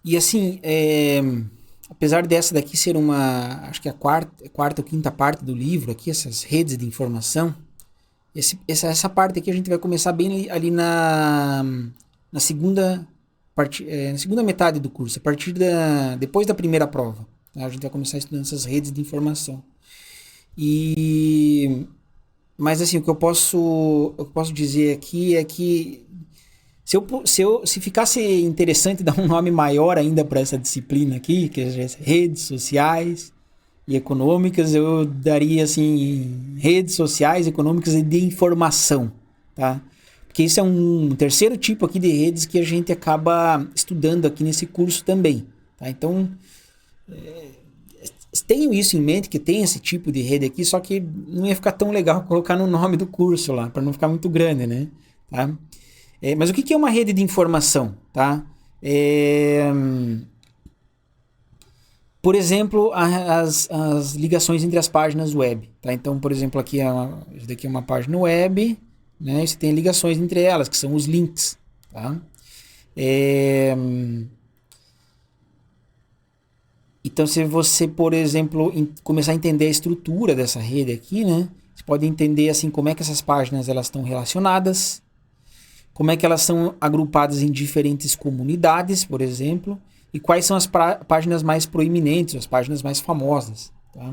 E assim, apesar dessa daqui ser acho que a quarta ou quinta parte do livro aqui, essas redes de informação, essa parte aqui a gente vai começar bem ali na segunda na segunda metade do curso, a partir depois da primeira prova. Tá? A gente vai começar estudando essas redes de informação. E mas assim, o que eu posso dizer aqui é que se ficasse interessante dar um nome maior ainda para essa disciplina aqui, que é as redes sociais e econômicas, eu daria assim, redes sociais, econômicas e de informação, tá? Porque isso é um terceiro tipo aqui de redes que a gente acaba estudando aqui nesse curso também, tá? Então, tenho isso em mente, que tem esse tipo de rede aqui, só que não ia ficar tão legal colocar no nome do curso lá, para não ficar muito grande, né? Tá? Mas o que é uma rede de informação? Tá? É, por exemplo, as ligações entre as páginas web. Tá? Então, por exemplo, isso daqui é uma página web, né? E você tem ligações entre elas, que são os links. Tá? É, então, se você, por exemplo, começar a entender a estrutura dessa rede aqui, né? Você pode entender assim como é que essas páginas elas estão relacionadas, como é que elas são agrupadas em diferentes comunidades, por exemplo, e quais são as páginas mais proeminentes, as páginas mais famosas. Tá?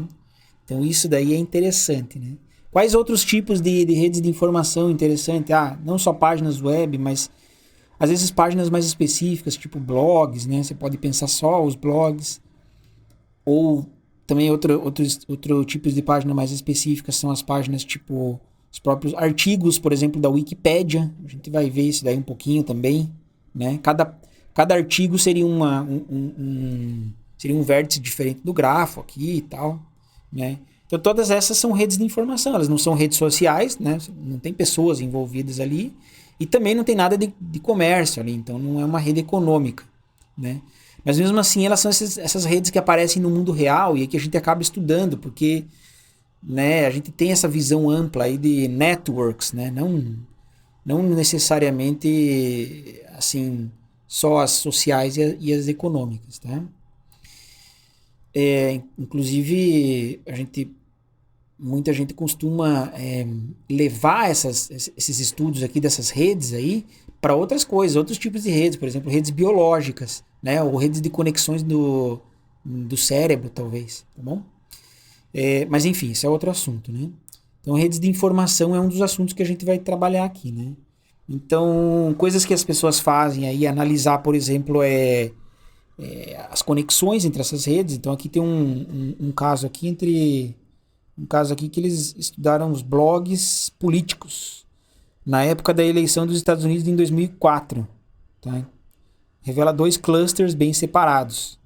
Então isso daí é interessante. Né? Quais outros tipos de redes de informação interessante? Não só páginas web, mas às vezes páginas mais específicas, tipo blogs, né? Você pode pensar só os blogs, ou também outro tipo de página mais específica são as páginas tipo os próprios artigos, por exemplo, da Wikipédia. A gente vai ver isso daí um pouquinho também, né? Cada artigo seria seria um vértice diferente do grafo aqui e tal, né? Então todas essas são redes de informação, elas não são redes sociais, né? Não tem pessoas envolvidas ali e também não tem nada de comércio ali, então não é uma rede econômica, né? Mas mesmo assim elas são essas redes que aparecem no mundo real e que a gente acaba estudando, porque, né, a gente tem essa visão ampla aí de networks, né? Não necessariamente assim só as sociais e as econômicas, tá? Inclusive muita gente costuma levar esses estudos aqui dessas redes aí para outras coisas, outros tipos de redes, por exemplo, redes biológicas, né? Ou redes de conexões do cérebro, talvez, tá bom? Mas enfim, isso é outro assunto, né? Então, redes de informação é um dos assuntos que a gente vai trabalhar aqui, né? Então, coisas que as pessoas fazem aí, analisar, por exemplo, as conexões entre essas redes. Então, aqui tem um caso aqui um caso aqui que eles estudaram os blogs políticos na época da eleição dos Estados Unidos em 2004, tá? Revela dois clusters bem separados.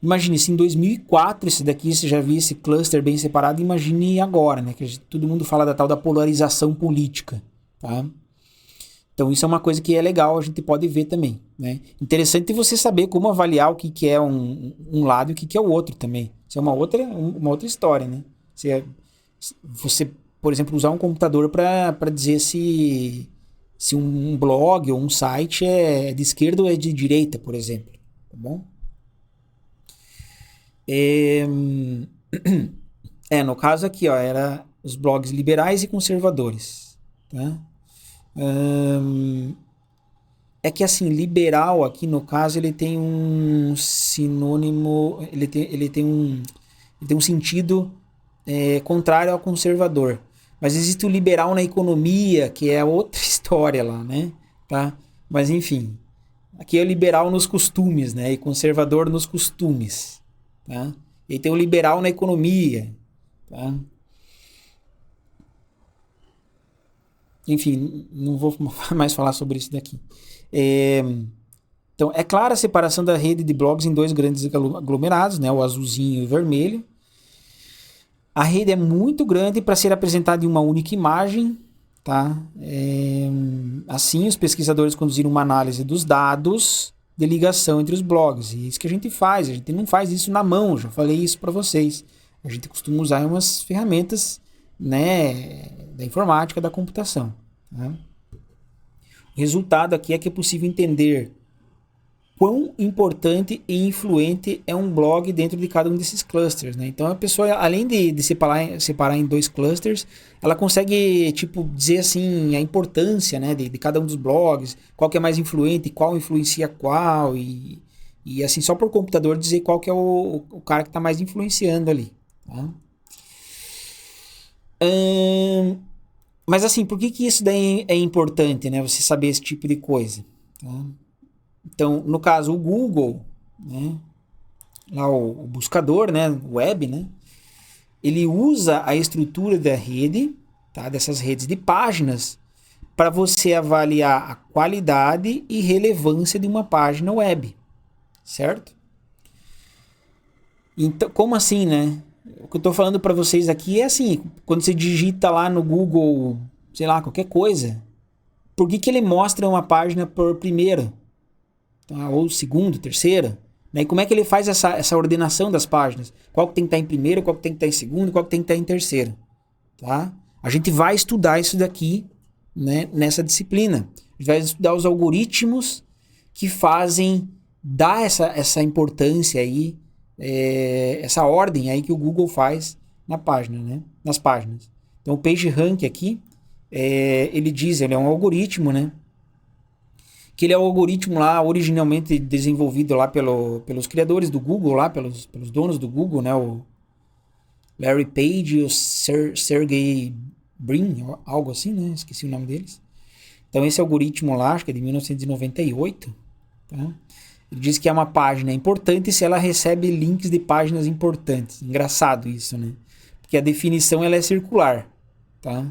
Imagine se em 2004 esse daqui você já viu esse cluster bem separado, imagine agora, né? Que todo mundo fala da tal da polarização política, tá? Então isso é uma coisa que é legal, a gente pode ver também, né? Interessante você saber como avaliar o que é um lado e o que é o outro também. Isso é uma outra história, né? Você, por exemplo, usar um computador para dizer se um blog ou um site é de esquerda ou é de direita, por exemplo, tá bom? É, no caso aqui, ó, era os blogs liberais e conservadores, tá? É que assim, liberal aqui no caso ele tem um sinônimo, ele tem um sentido contrário ao conservador. Mas existe o liberal na economia, que é outra história lá, né? Tá? Mas enfim, aqui é liberal nos costumes, né? E conservador nos costumes, tá? E tem o liberal na economia, tá? Enfim, não vou mais falar sobre isso daqui. É, então, é clara a separação da rede de blogs em dois grandes aglomerados, né? O azulzinho e o vermelho. A rede é muito grande para ser apresentada em uma única imagem, tá? Assim, os pesquisadores conduziram uma análise dos dados de ligação entre os blogs. E é isso que a gente faz. A gente não faz isso na mão, já falei isso para vocês. A gente costuma usar umas ferramentas, né, da informática, da computação. Tá? O resultado aqui é que é possível entender quão importante e influente é um blog dentro de cada um desses clusters, né? Então a pessoa, além de separar em 2 clusters, ela consegue, tipo, dizer assim, a importância, né, de cada um dos blogs, qual que é mais influente, qual influencia qual, e assim, só por computador dizer qual que é o cara que está mais influenciando ali, tá? Mas assim, por que isso daí é importante, né? Você saber esse tipo de coisa, tá? Então, no caso, o Google, né? Lá o buscador, né? Web, né? Ele usa a estrutura da rede, tá? Dessas redes de páginas, para você avaliar a qualidade e relevância de uma página web, certo? Então, como assim, né? O que eu estou falando para vocês aqui é assim, quando você digita lá no Google, sei lá, qualquer coisa, por que ele mostra uma página por primeira? Tá? Ou segunda, terceira? Né? E como é que ele faz essa ordenação das páginas? Qual que tem que estar em primeira, qual que tem que estar em segunda, qual que tem que estar em terceira? Tá? A gente vai estudar isso daqui, né, nessa disciplina. A gente vai estudar os algoritmos que fazem dar essa importância aí, essa ordem aí que o Google faz na página, né? Nas páginas. Então o PageRank aqui, ele diz, ele é um algoritmo, né? Que ele é o algoritmo lá originalmente desenvolvido lá pelos criadores do Google, lá pelos donos do Google, né? O Larry Page e o Sergey Brin, algo assim, né? Esqueci o nome deles. Então esse algoritmo lá, acho que é de 1998, tá? Ele diz que é uma página importante se ela recebe links de páginas importantes. Engraçado isso, né? Porque a definição ela é circular, tá?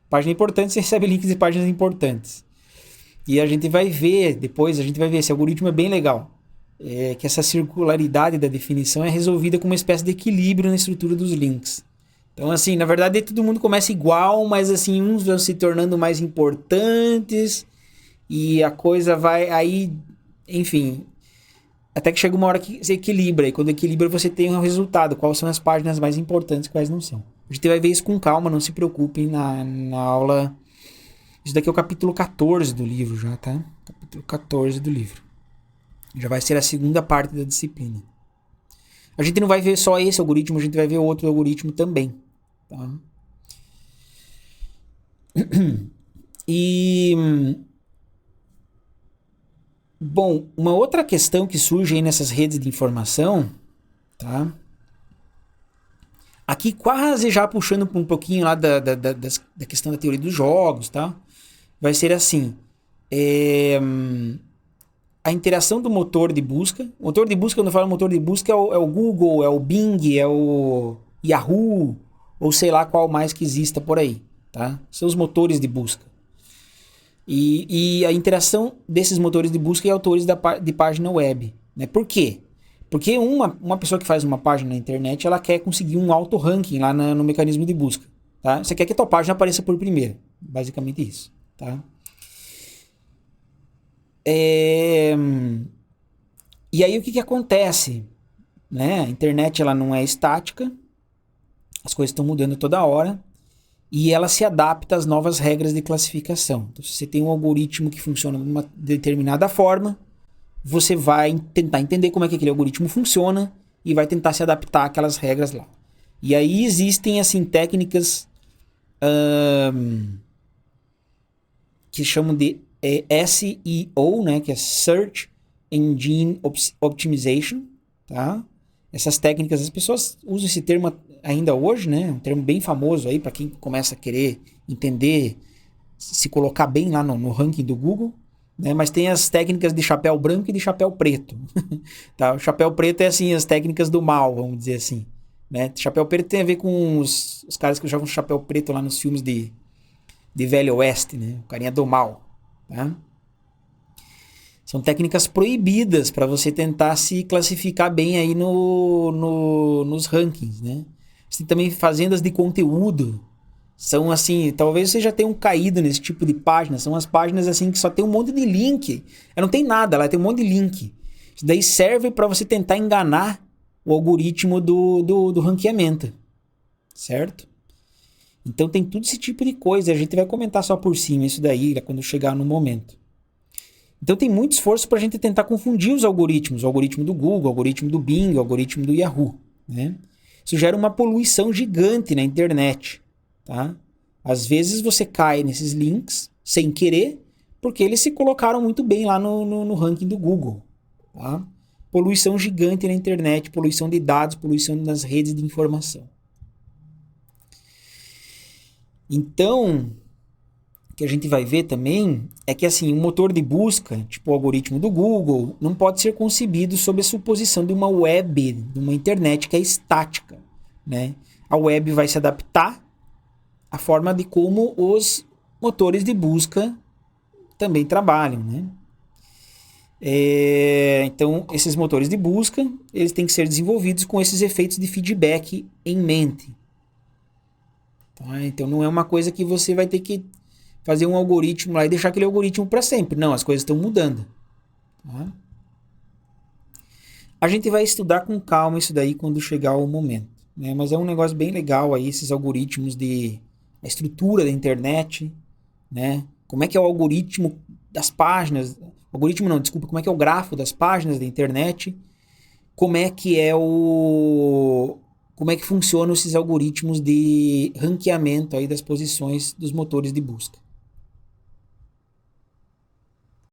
Página importante se recebe links de páginas importantes. E a gente vai ver, depois a gente vai ver, esse algoritmo é bem legal. Que essa circularidade da definição é resolvida com uma espécie de equilíbrio na estrutura dos links. Então, assim, na verdade todo mundo começa igual, mas assim, uns vão se tornando mais importantes e a coisa vai aí, enfim, até que chega uma hora que se equilibra, e quando equilibra você tem um resultado, quais são as páginas mais importantes e quais não são. A gente vai ver isso com calma, não se preocupem na aula. Isso daqui é o capítulo 14 do livro já, tá? Capítulo 14 do livro. Já vai ser a segunda parte da disciplina. A gente não vai ver só esse algoritmo, a gente vai ver outro algoritmo também, tá? E... bom, uma outra questão que surge aí nessas redes de informação, tá? Aqui quase já puxando um pouquinho lá da questão da teoria dos jogos, tá? Vai ser assim, a interação do motor de busca. O motor de busca, quando eu falo motor de busca, é o Google, é o Bing, é o Yahoo, ou sei lá qual mais que exista por aí, tá? São os motores de busca. E a interação desses motores de busca e autores de página web, né? Por quê? Porque uma pessoa que faz uma página na internet, ela quer conseguir um alto ranking lá no mecanismo de busca, tá? Você quer que a tua página apareça por primeiro, basicamente isso, tá? E aí o que acontece, né? A internet ela não é estática, as coisas estão mudando toda hora e ela se adapta às novas regras de classificação. Então, se você tem um algoritmo que funciona de uma determinada forma, você vai tentar entender como é que aquele algoritmo funciona e vai tentar se adaptar àquelas regras lá. E aí existem assim técnicas que chamam de SEO, né, que é Search Engine Optimization, tá? Essas técnicas, as pessoas usam esse termo ainda hoje, né? Um termo bem famoso aí para quem começa a querer entender, se colocar bem lá no ranking do Google, né? Mas tem as técnicas de chapéu branco e de chapéu preto, tá? O chapéu preto é assim as técnicas do mal, vamos dizer assim, né? Chapéu preto tem a ver com os caras que usavam chapéu preto lá nos filmes de Velho Oeste, né? O carinha do mal, tá? São técnicas proibidas para você tentar se classificar bem aí nos rankings, né? Você tem também fazendas de conteúdo. São assim, talvez você já tenha caído nesse tipo de página. São as páginas assim que só tem um monte de link. Ela não tem nada, ela tem um monte de link. Isso daí serve para você tentar enganar o algoritmo do ranqueamento, certo? Então tem tudo esse tipo de coisa. A gente vai comentar só por cima isso daí quando chegar no momento. Então tem muito esforço para a gente tentar confundir os algoritmos, o algoritmo do Google, o algoritmo do Bing, o algoritmo do Yahoo, né? Isso gera uma poluição gigante na internet, tá? Às vezes você cai nesses links sem querer, porque eles se colocaram muito bem lá no ranking do Google, tá? Poluição gigante na internet, poluição de dados, poluição nas redes de informação. Então, o que a gente vai ver também é que assim, um motor de busca, tipo o algoritmo do Google, não pode ser concebido sob a suposição de uma web, de uma internet que é estática, né? A web vai se adaptar à forma de como os motores de busca também trabalham, né? Então, esses motores de busca, eles têm que ser desenvolvidos com esses efeitos de feedback em mente. Tá? Então, não é uma coisa que você vai ter que fazer um algoritmo lá e deixar aquele algoritmo para sempre. Não, as coisas estão mudando. Tá? A gente vai estudar com calma isso daí quando chegar o momento. Né? Mas é um negócio bem legal aí, esses algoritmos de... a estrutura da internet, né? Como é que é o algoritmo das páginas... Algoritmo não, desculpa. Como é que é o grafo das páginas da internet? Como é que funcionam esses algoritmos de ranqueamento aí das posições dos motores de busca.